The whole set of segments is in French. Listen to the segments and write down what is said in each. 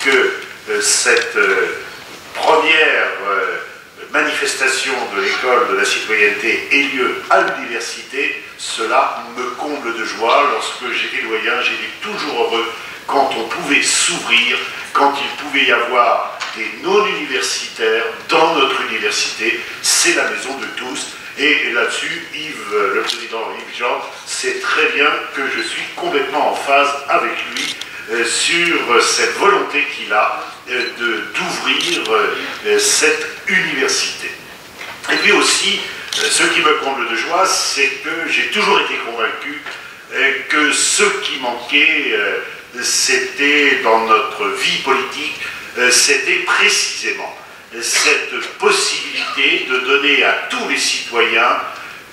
que cette première manifestation de l'école de la citoyenneté ait lieu à l'université, cela me comble de joie. Lorsque j'étais doyen, j'étais toujours heureux quand on pouvait s'ouvrir, quand il pouvait y avoir des non-universitaires dans notre université. C'est la maison de tous. Et là-dessus, le président Yves Jean sait très bien que je suis complètement en phase avec lui sur cette volonté qu'il a d'ouvrir cette université. Et puis aussi, ce qui me comble de joie, c'est que j'ai toujours été convaincu que ce qui manquait, c'était dans notre vie politique, c'était précisément cette possibilité de donner à tous les citoyens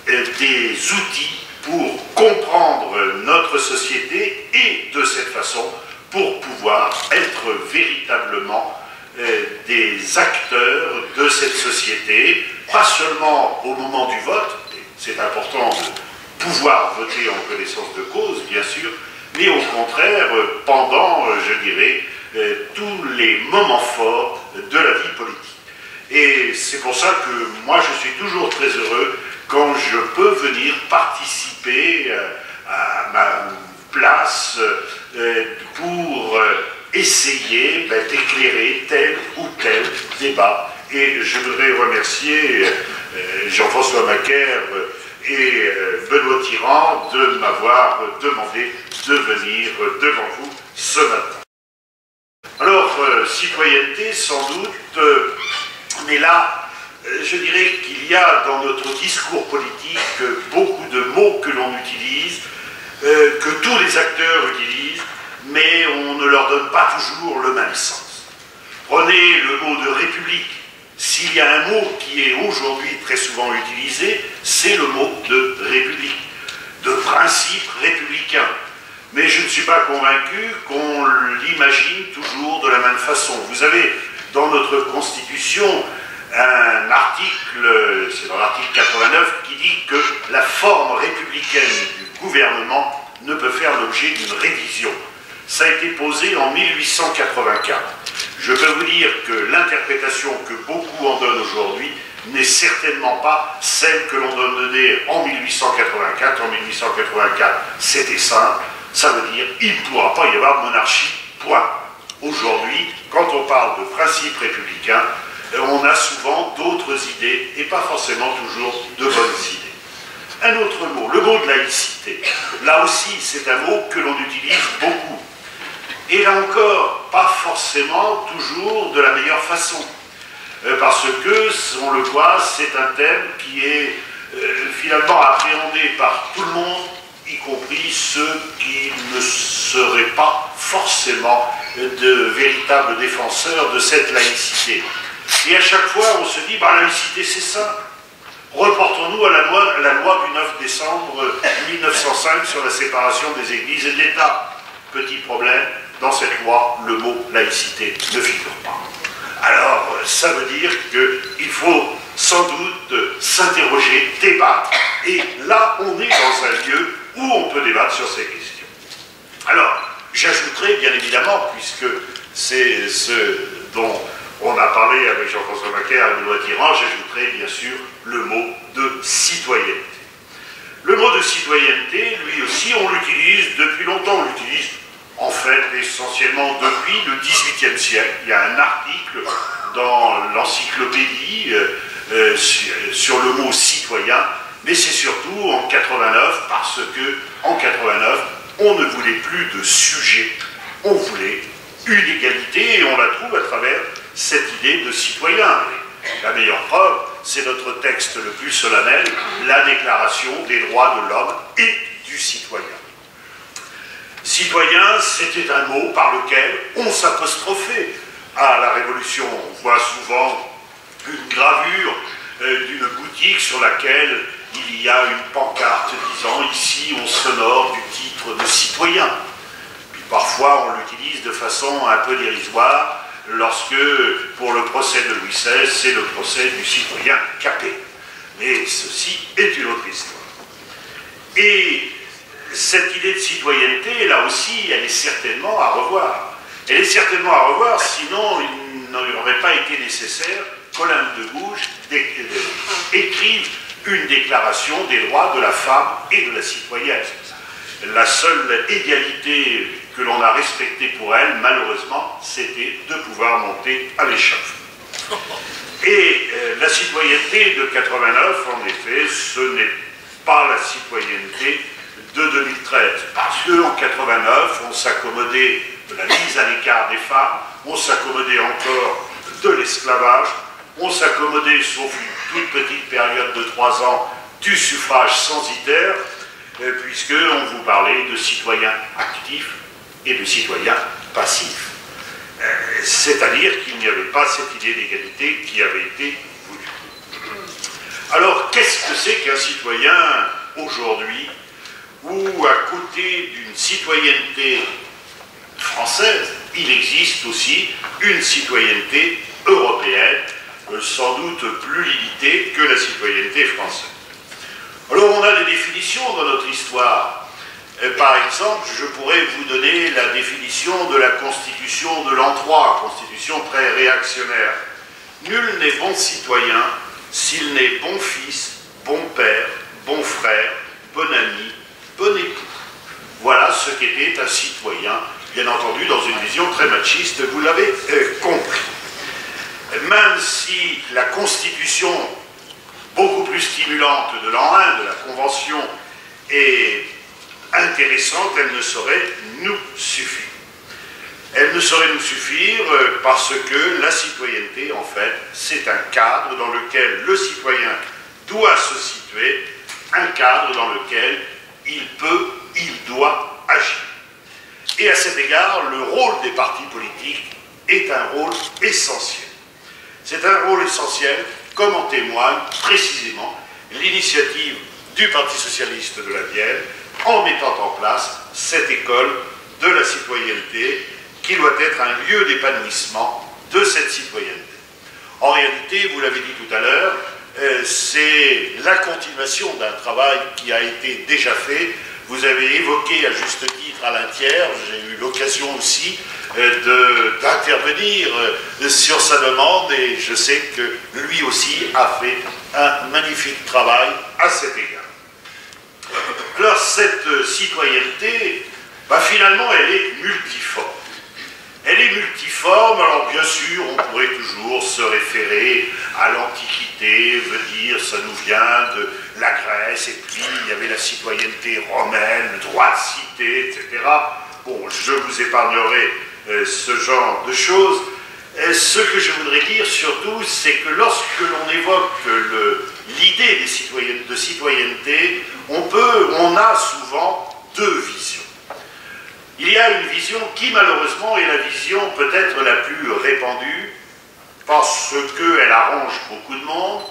des outils pour comprendre notre société et de cette façon pour pouvoir être véritablement des acteurs de cette société, pas seulement au moment du vote, c'est important de pouvoir voter en connaissance de cause, bien sûr, mais au contraire, pendant, je dirais, tous les moments forts de la vie politique. Et c'est pour ça que moi, je suis toujours très heureux quand je peux venir participer à ma place pour essayer d'éclairer tel ou tel débat. Et je voudrais remercier Jean-François Macaire et Benoît Tirant de m'avoir demandé de venir devant vous ce matin. Alors, citoyenneté, sans doute, mais là, je dirais qu'il y a dans notre discours politique beaucoup de mots que l'on utilise, que tous les acteurs utilisent, mais on ne leur donne pas toujours le même sens. Prenez le mot de république. S'il y a un mot qui est aujourd'hui très souvent utilisé, c'est le mot de république, de principe républicain. Mais je ne suis pas convaincu qu'on l'imagine toujours de la même façon. Vous avez dans notre Constitution un article, c'est dans l'article 89, qui dit que la forme républicaine du gouvernement ne peut faire l'objet d'une révision. Ça a été posé en 1884. Je peux vous dire que l'interprétation que beaucoup en donnent aujourd'hui n'est certainement pas celle que l'on donnait en 1884. En 1884, c'était simple, ça veut dire qu'il ne pourra pas y avoir de monarchie, point. Aujourd'hui, quand on parle de principe républicain, on a souvent d'autres idées et pas forcément toujours de bonnes idées. Un autre mot, le mot de laïcité. Là aussi, c'est un mot que l'on utilise beaucoup. Et là encore, pas forcément toujours de la meilleure façon. Parce que, on le voit, c'est un thème qui est finalement appréhendé par tout le monde, y compris ceux qui ne seraient pas forcément de véritables défenseurs de cette laïcité. Et à chaque fois, on se dit, la laïcité, c'est simple. Reportons-nous à la loi du 9 décembre 1905 sur la séparation des églises et de l'État. Petit problème, dans cette loi, le mot laïcité ne figure pas. Alors, ça veut dire qu'il faut sans doute s'interroger, débattre, et là, on est dans un lieu où on peut débattre sur ces questions. Alors, j'ajouterai, bien évidemment, puisque c'est ce dont on a parlé avec Jean-François Macaire et Benoît Tirant, j'ajouterai bien sûr le mot de citoyenneté. Le mot de citoyenneté, lui aussi, on l'utilise depuis longtemps, on l'utilise en fait essentiellement depuis le XVIIIe siècle. Il y a un article dans l'encyclopédie sur le mot citoyen, mais c'est surtout en 89, parce que en 89, on ne voulait plus de sujet, on voulait une égalité, et on la trouve à travers cette idée de citoyen. Et la meilleure preuve, c'est notre texte le plus solennel, la Déclaration des droits de l'homme et du citoyen. Citoyen, c'était un mot par lequel on s'apostrophait à la Révolution. On voit souvent une gravure d'une boutique sur laquelle il y a une pancarte disant « Ici, on s'honore du titre de citoyen ». Puis parfois, on l'utilise de façon un peu dérisoire lorsque, pour le procès de Louis XVI, c'est le procès du citoyen Capet. Mais ceci est une autre histoire. Et cette idée de citoyenneté, là aussi, elle est certainement à revoir. Elle est certainement à revoir, sinon il n'aurait pas été nécessaire qu'Olympe de Gouges écrive une déclaration des droits de la femme et de la citoyenne. La seule égalité que l'on a respectée pour elle, malheureusement, c'était de pouvoir monter à l'échafaud. Et la citoyenneté de 89, en effet, ce n'est pas la citoyenneté de 2013. Parce qu'en 89, on s'accommodait de la mise à l'écart des femmes, on s'accommodait encore de l'esclavage, on s'accommodait, sauf une toute petite période de 3 ans, du suffrage censitaire, puisqu'on vous parlait de citoyens actifs et de citoyens passifs. C'est-à-dire qu'il n'y avait pas cette idée d'égalité qui avait été voulue. Alors, qu'est-ce que c'est qu'un citoyen aujourd'hui, où à côté d'une citoyenneté française, il existe aussi une citoyenneté européenne, sans doute plus limitée que la citoyenneté française. Alors, on a des définitions dans notre histoire. Par exemple, je pourrais vous donner la définition de la Constitution de l'an 3, Constitution très réactionnaire. Nul n'est bon citoyen s'il n'est bon fils, bon père, bon frère, bon ami, bon époux. Voilà ce qu'était un citoyen, bien entendu dans une vision très machiste, vous l'avez compris. Même si la Constitution, beaucoup plus stimulante de l'an 1, de la Convention, est intéressante, elle ne saurait nous suffire. Elle ne saurait nous suffire parce que la citoyenneté, en fait, c'est un cadre dans lequel le citoyen doit se situer, un cadre dans lequel il peut, il doit agir. Et à cet égard, le rôle des partis politiques est un rôle essentiel. C'est un rôle essentiel, comme en témoigne précisément l'initiative du Parti socialiste de la Vienne, en mettant en place cette école de la citoyenneté qui doit être un lieu d'épanouissement de cette citoyenneté. En réalité, vous l'avez dit tout à l'heure, c'est la continuation d'un travail qui a été déjà fait. Vous avez évoqué à juste titre Alain Thiers, j'ai eu l'occasion aussi d'intervenir sur sa demande et je sais que lui aussi a fait un magnifique travail à cet égard. Alors cette citoyenneté, finalement elle est multiforme. Elle est multiforme, alors bien sûr on pourrait toujours se référer à l'Antiquité, veut dire ça nous vient de la Grèce, et puis il y avait la citoyenneté romaine, le droit de cité, etc. Bon, je vous épargnerai ce genre de choses. Ce que je voudrais dire surtout, c'est que lorsque l'on évoque l'idée de citoyenneté, on a souvent deux visions. Il y a une vision qui malheureusement est la vision peut-être la plus répandue, parce qu'elle arrange beaucoup de monde.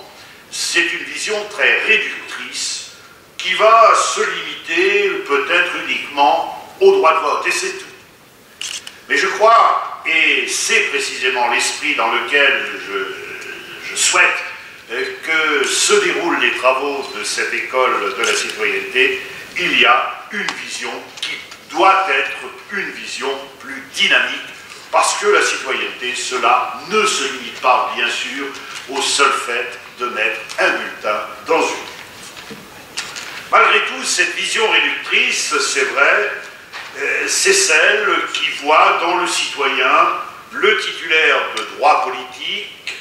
C'est une vision très réductrice, qui va se limiter peut-être uniquement au droit de vote, et c'est tout. Mais je crois, et c'est précisément l'esprit dans lequel je souhaite que se déroulent les travaux de cette école de la citoyenneté, il y a une vision qui doit être une vision plus dynamique, parce que la citoyenneté, cela ne se limite pas, bien sûr, au seul fait de mettre un bulletin dans une. Malgré tout, cette vision réductrice, c'est vrai, c'est celle qui voit dans le citoyen le titulaire de droits politiques,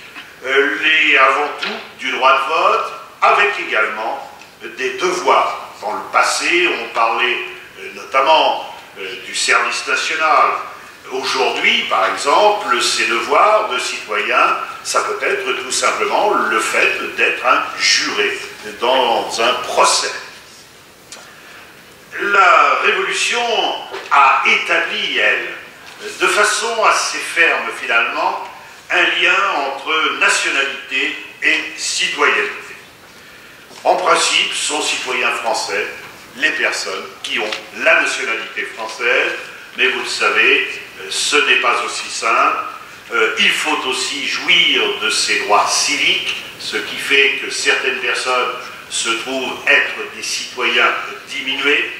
avant tout du droit de vote, avec également des devoirs. Dans le passé, on parlait notamment du service national. Aujourd'hui, par exemple, ces devoirs de citoyen, ça peut être tout simplement le fait d'être un juré dans un procès. La Révolution a établi, elle, de façon assez ferme finalement, un lien entre nationalité et citoyenneté. En principe, sont citoyens français les personnes qui ont la nationalité française, mais vous le savez, ce n'est pas aussi simple. Il faut aussi jouir de ses droits civiques, ce qui fait que certaines personnes se trouvent être des citoyens diminués.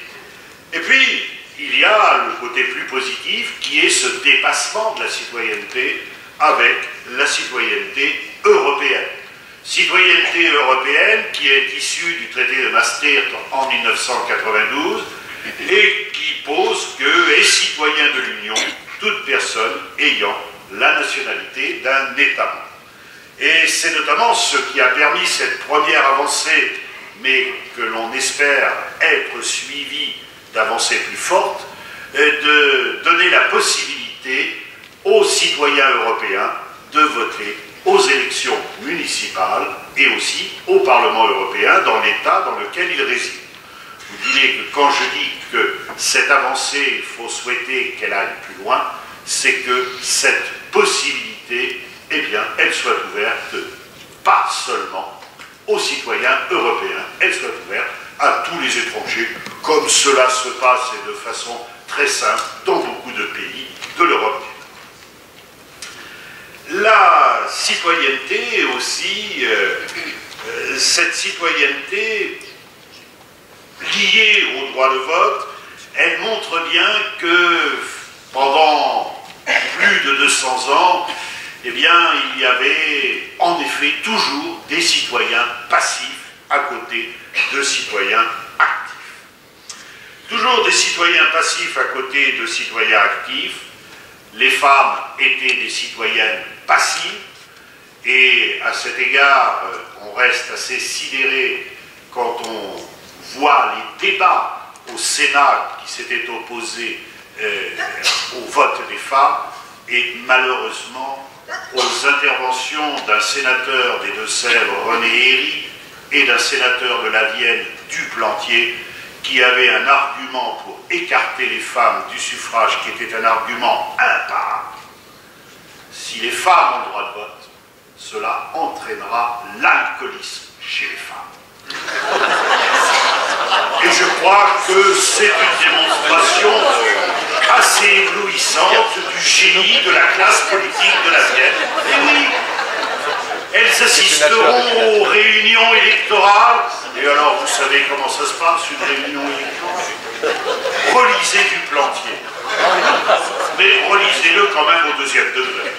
Et puis, il y a le côté plus positif qui est ce dépassement de la citoyenneté avec la citoyenneté européenne. Citoyenneté européenne qui est issue du traité de Maastricht en 1992 et qui pose que est citoyen de l'Union toute personne ayant la nationalité d'un État membre. Et c'est notamment ce qui a permis cette première avancée, mais que l'on espère être suivie d'avancées plus fortes, de donner la possibilité aux citoyens européens de voter aux élections municipales et aussi au Parlement européen dans l'État dans lequel ils résident. Vous direz que quand je dis que cette avancée, il faut souhaiter qu'elle aille plus loin, c'est que cette possibilité, eh bien, elle soit ouverte pas seulement aux citoyens européens, elle soit ouverte à tous les étrangers, comme cela se passe et de façon très simple dans beaucoup de pays de l'Europe. La citoyenneté aussi, cette citoyenneté liée au droit de vote, elle montre bien que pendant plus de 200 ans, eh bien, il y avait en effet toujours des citoyens passifs à côté de citoyens actifs. Toujours des citoyens passifs à côté de citoyens actifs. Les femmes étaient des citoyennes passives et à cet égard, on reste assez sidéré quand on voit les débats au Sénat qui s'étaient opposés au vote des femmes et malheureusement aux interventions d'un sénateur des Deux-Sèvres, René Héry, et d'un sénateur de la Vienne, Duplantier, qui avait un argument pour écarter les femmes du suffrage qui était un argument imparable. Si les femmes ont le droit de vote, cela entraînera l'alcoolisme chez les femmes. Et je crois que c'est une démonstration assez éblouissante du génie de la classe politique de la Vienne. Et oui, elles assisteront aux réunions électorales. Et alors, vous savez comment ça se passe, une réunion électorale? Relisez Duplantier. Mais relisez-le quand même au deuxième degré.